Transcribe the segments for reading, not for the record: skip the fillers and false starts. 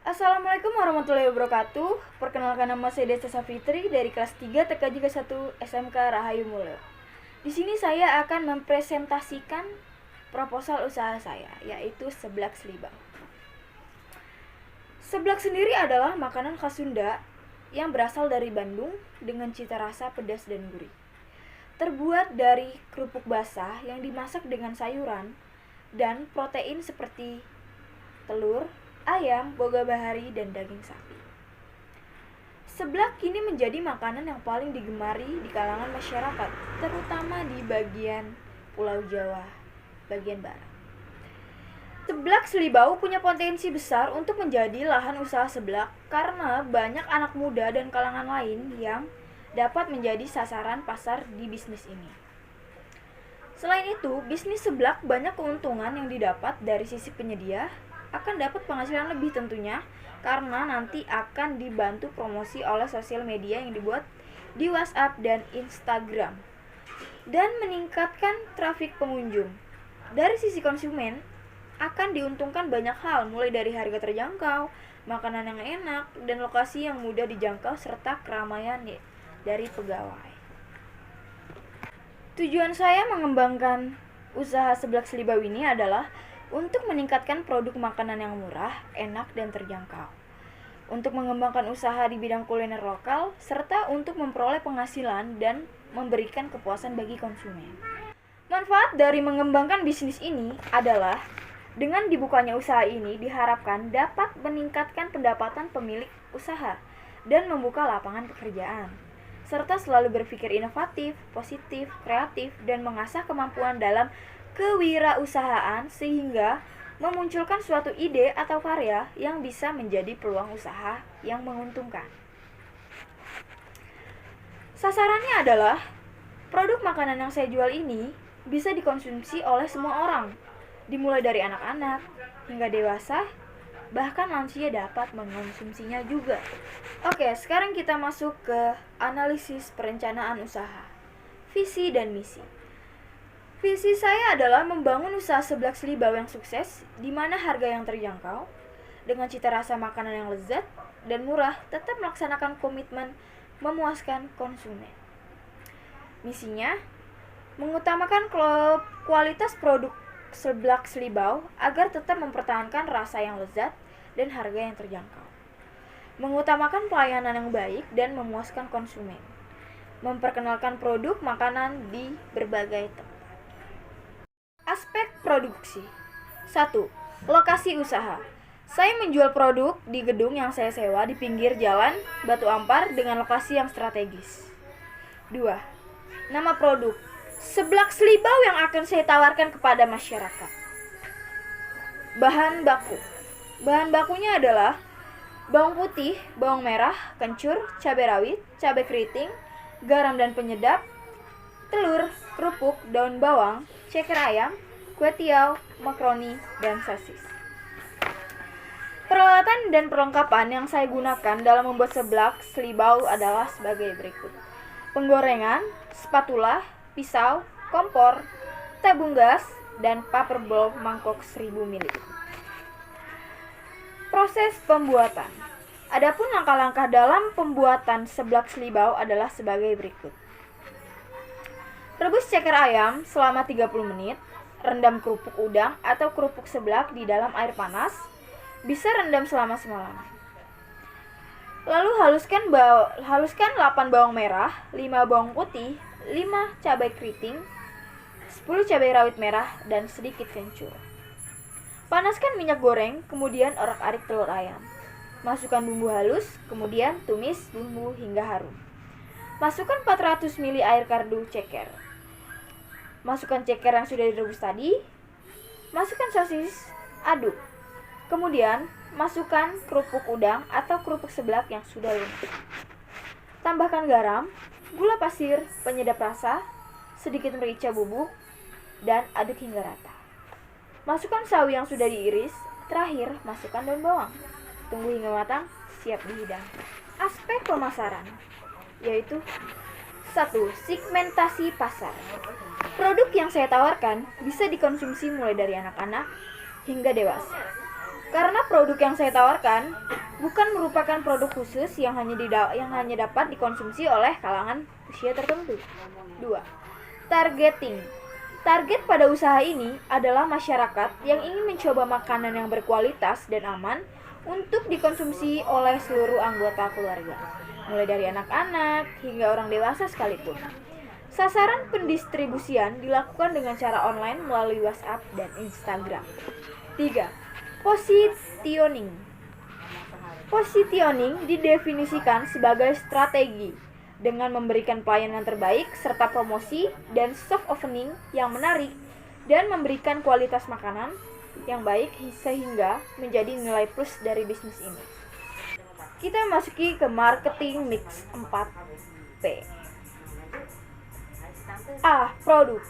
Assalamualaikum warahmatullahi wabarakatuh. Perkenalkan, nama saya Desta Safitri dari kelas 3 TKJ ke-1 SMK Rahayu Mulyo. Di sini saya akan mempresentasikan proposal usaha saya, yaitu seblak selibau. Seblak sendiri adalah makanan khas Sunda yang berasal dari Bandung dengan cita rasa pedas dan gurih. Terbuat dari kerupuk basah yang dimasak dengan sayuran dan protein seperti telur, ayam, boga bahari, dan daging sapi. Seblak kini menjadi makanan yang paling digemari di kalangan masyarakat, terutama di bagian Pulau Jawa, bagian barat. Seblak selibau punya potensi besar untuk menjadi lahan usaha seblak karena banyak anak muda dan kalangan lain yang dapat menjadi sasaran pasar di bisnis ini. Selain itu, bisnis seblak banyak keuntungan yang didapat dari sisi penyedia, akan dapat penghasilan lebih tentunya karena nanti akan dibantu promosi oleh sosial media yang dibuat di WhatsApp dan Instagram dan meningkatkan trafik pengunjung. Dari sisi konsumen akan diuntungkan banyak hal, mulai dari harga terjangkau, makanan yang enak, dan lokasi yang mudah dijangkau serta keramaian dari pegawai. Tujuan saya mengembangkan usaha seblak selibau ini adalah untuk meningkatkan produk makanan yang murah, enak, dan terjangkau, untuk mengembangkan usaha di bidang kuliner lokal, serta untuk memperoleh penghasilan dan memberikan kepuasan bagi konsumen. Manfaat dari mengembangkan bisnis ini adalah dengan dibukanya usaha ini diharapkan dapat meningkatkan pendapatan pemilik usaha dan membuka lapangan pekerjaan, serta selalu berpikir inovatif, positif, kreatif, dan mengasah kemampuan dalam kewirausahaan sehingga memunculkan suatu ide atau karya yang bisa menjadi peluang usaha yang menguntungkan. Sasarannya adalah produk makanan yang saya jual ini bisa dikonsumsi oleh semua orang, dimulai dari anak-anak hingga dewasa, bahkan lansia dapat mengonsumsinya juga. Oke, sekarang kita masuk ke analisis perencanaan usaha, visi dan misi. Visi saya adalah membangun usaha seblak selibau yang sukses, di mana harga yang terjangkau, dengan cita rasa makanan yang lezat dan murah, tetap melaksanakan komitmen memuaskan konsumen. Misinya, mengutamakan kualitas produk seblak selibau agar tetap mempertahankan rasa yang lezat dan harga yang terjangkau. Mengutamakan pelayanan yang baik dan memuaskan konsumen. Memperkenalkan produk makanan di berbagai tempat. Aspek produksi. 1. Lokasi usaha. Saya menjual produk di gedung yang saya sewa di pinggir jalan Batu Ampar dengan lokasi yang strategis. 2. Nama produk. Seblak selibau yang akan saya tawarkan kepada masyarakat. Bahan baku. Bahan bakunya adalah bawang putih, bawang merah, kencur, cabai rawit, cabai keriting, garam dan penyedap, telur, kerupuk, daun bawang, ceker ayam, kue tiaw, makaroni, dan sosis. Peralatan dan perlengkapan yang saya gunakan dalam membuat seblak selibau adalah sebagai berikut. Penggorengan, spatula, pisau, kompor, tabung gas, dan paper bowl mangkok 1000 ml. Proses pembuatan. Adapun langkah-langkah dalam pembuatan seblak selibau adalah sebagai berikut. Rebus ceker ayam selama 30 menit, rendam kerupuk udang atau kerupuk seblak di dalam air panas, bisa rendam selama semalaman. Lalu haluskan 8 bawang merah, 5 bawang putih, 5 cabai keriting, 10 cabai rawit merah, dan sedikit kencur. Panaskan minyak goreng, kemudian orak-arik telur ayam. Masukkan bumbu halus, kemudian tumis bumbu hingga harum. Masukkan 400 ml air kaldu ceker. Masukkan ceker yang sudah direbus tadi. Masukkan sosis, aduk. Kemudian, masukkan kerupuk udang atau kerupuk seblak yang sudah lunak. Tambahkan garam, gula pasir, penyedap rasa, sedikit merica bubuk, dan aduk hingga rata. Masukkan sawi yang sudah diiris. Terakhir, masukkan daun bawang. Tunggu hingga matang, siap dihidangkan. Aspek pemasaran, yaitu 1. Segmentasi pasar. Produk yang saya tawarkan bisa dikonsumsi mulai dari anak-anak hingga dewasa. Karena produk yang saya tawarkan bukan merupakan produk khusus yang hanya dapat dikonsumsi oleh kalangan usia tertentu. 2. Targeting. Target pada usaha ini adalah masyarakat yang ingin mencoba makanan yang berkualitas dan aman untuk dikonsumsi oleh seluruh anggota keluarga, mulai dari anak-anak hingga orang dewasa sekalipun. Sasaran pendistribusian dilakukan dengan cara online melalui WhatsApp dan Instagram. 3. Positioning. Positioning didefinisikan sebagai strategi dengan memberikan pelayanan terbaik serta promosi dan soft opening yang menarik dan memberikan kualitas makanan yang baik sehingga menjadi nilai plus dari bisnis ini. Kita memasuki ke marketing mix 4P. A. Produk.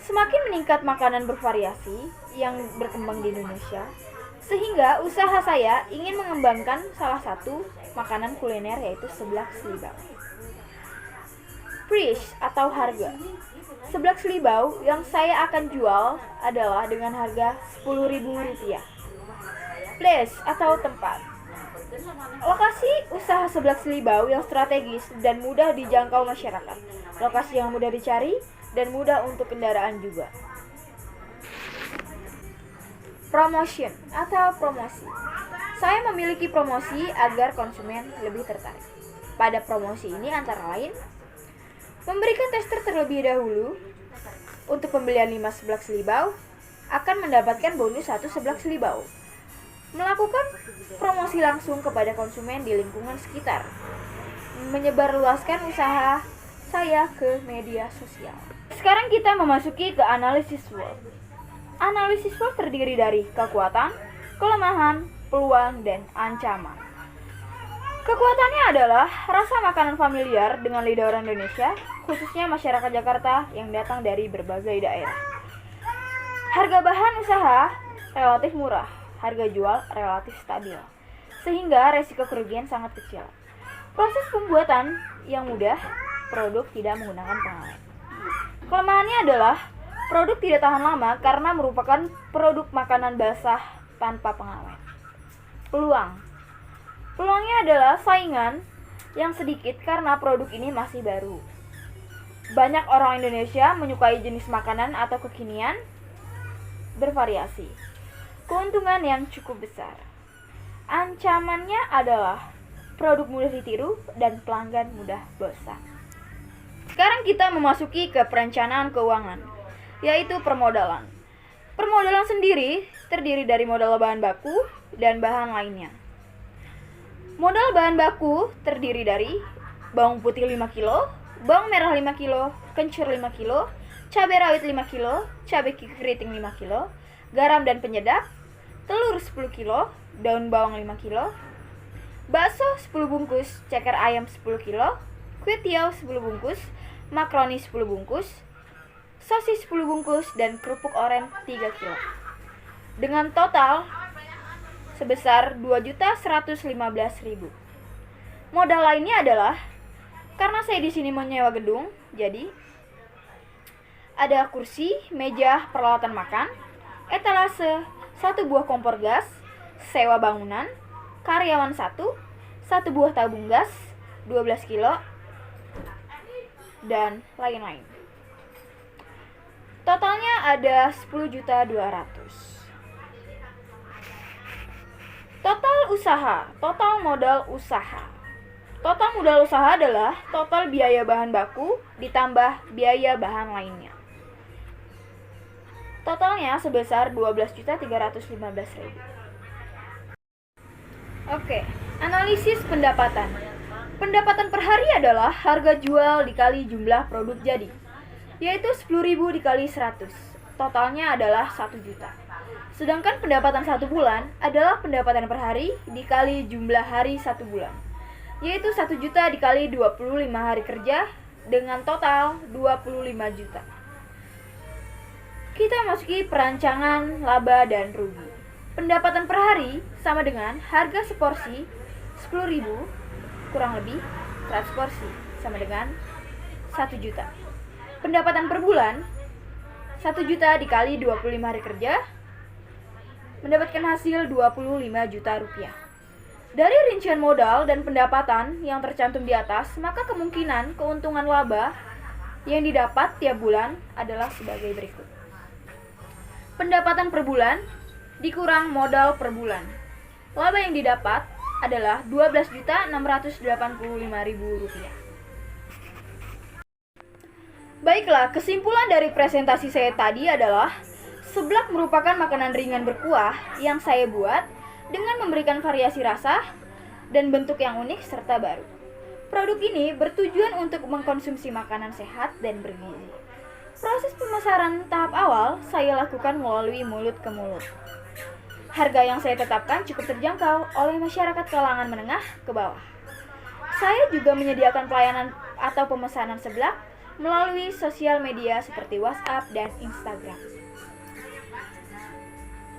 Semakin meningkat makanan bervariasi yang berkembang di Indonesia, sehingga usaha saya ingin mengembangkan salah satu makanan kuliner yaitu seblak selibau. Price atau harga. Seblak selibau yang saya akan jual adalah dengan harga Rp10.000. Place atau tempat. Lokasi usaha seblak selibau yang strategis dan mudah dijangkau masyarakat. Lokasi yang mudah dicari dan mudah untuk kendaraan juga. Promotion atau promosi. Saya memiliki promosi agar konsumen lebih tertarik. Pada promosi ini antara lain memberikan tester terlebih dahulu untuk pembelian 5 seblak selibau akan mendapatkan bonus 1 seblak selibau. Melakukan promosi langsung kepada konsumen di lingkungan sekitar. Menyebarluaskan usaha saya ke media sosial. Sekarang kita memasuki ke analisis SWOT. Analisis SWOT terdiri dari kekuatan, kelemahan, peluang, dan ancaman. Kekuatannya adalah rasa makanan familiar dengan lidah orang Indonesia, khususnya masyarakat Jakarta yang datang dari berbagai daerah. Harga bahan usaha relatif murah, harga jual relatif stabil, sehingga resiko kerugian sangat kecil. Proses pembuatan yang mudah, produk tidak menggunakan pengawet. Kelemahannya adalah produk tidak tahan lama karena merupakan produk makanan basah tanpa pengawet. Peluangnya adalah saingan yang sedikit karena produk ini masih baru. Banyak orang Indonesia menyukai jenis makanan atau kekinian bervariasi. Keuntungan yang cukup besar. Ancamannya adalah produk mudah ditiru dan pelanggan mudah bosan. Sekarang kita memasuki ke perencanaan keuangan, yaitu permodalan. Permodalan sendiri terdiri dari modal bahan baku dan bahan lainnya. Modal bahan baku terdiri dari bawang putih 5 kg, bawang merah 5 kg, kencur 5 kg, cabai rawit 5 kg, cabai keriting 5 kg, garam dan penyedap, telur 10 kg, daun bawang 5 kg, bakso 10 bungkus, ceker ayam 10 kg, kue tiaw 10 bungkus, makaroni 10 bungkus, sosis 10 bungkus, dan kerupuk oren 3 kg. Dengan total sebesar Rp2.115.000. Modal lainnya adalah karena saya di sini menyewa gedung, jadi ada kursi, meja, peralatan makan, etalase, 1 buah kompor gas, sewa bangunan, karyawan 1 buah tabung gas, 12 kilo, dan lain-lain. Totalnya ada 10.200.000. Total modal usaha. Total modal usaha adalah total biaya bahan baku ditambah biaya bahan lainnya. Totalnya sebesar 12.315.000. Oke, analisis pendapatan. Pendapatan per hari adalah harga jual dikali jumlah produk jadi, yaitu 10.000 dikali 100. Totalnya adalah 1 juta. Sedangkan pendapatan 1 bulan adalah pendapatan per hari dikali jumlah hari 1 bulan, yaitu 1 juta dikali 25 hari kerja dengan total 25 juta. Kita masuki perancangan laba dan rugi. Pendapatan per hari sama dengan harga seporsi 10.000 kurang lebih 100 porsi sama dengan 1 juta. Pendapatan per bulan 1 juta dikali 25 hari kerja mendapatkan hasil 25 juta rupiah. Dari rincian modal dan pendapatan yang tercantum di atas, maka kemungkinan keuntungan laba yang didapat tiap bulan adalah sebagai berikut. Pendapatan per bulan dikurang modal per bulan. Laba yang didapat adalah Rp12.685.000. Baiklah, kesimpulan dari presentasi saya tadi adalah seblak merupakan makanan ringan berkuah yang saya buat dengan memberikan variasi rasa dan bentuk yang unik serta baru. Produk ini bertujuan untuk mengkonsumsi makanan sehat dan bergizi. Proses pemasaran tahap awal saya lakukan melalui mulut ke mulut. Harga yang saya tetapkan cukup terjangkau oleh masyarakat kalangan menengah ke bawah. Saya juga menyediakan pelayanan atau pemesanan seblak melalui sosial media seperti WhatsApp dan Instagram.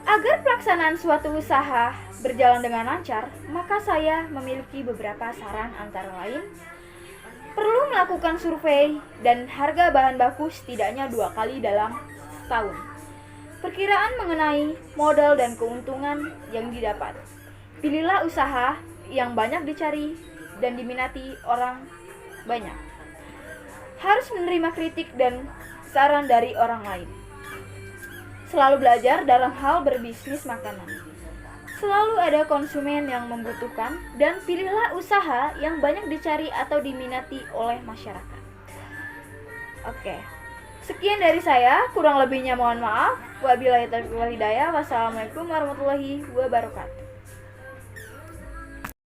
Agar pelaksanaan suatu usaha berjalan dengan lancar, maka saya memiliki beberapa saran antara lain. Perlu melakukan survei dan harga bahan baku setidaknya 2 kali dalam setahun. Perkiraan mengenai modal dan keuntungan yang didapat. Pilihlah usaha yang banyak dicari dan diminati orang banyak. Harus menerima kritik dan saran dari orang lain. Selalu belajar dalam hal berbisnis makanan. Selalu ada konsumen yang membutuhkan dan pilihlah usaha yang banyak dicari atau diminati oleh masyarakat. Oke. Sekian dari saya, kurang lebihnya mohon maaf. Wabillahi taufiq wal hidayah. Wassalamualaikum warahmatullahi wabarakatuh.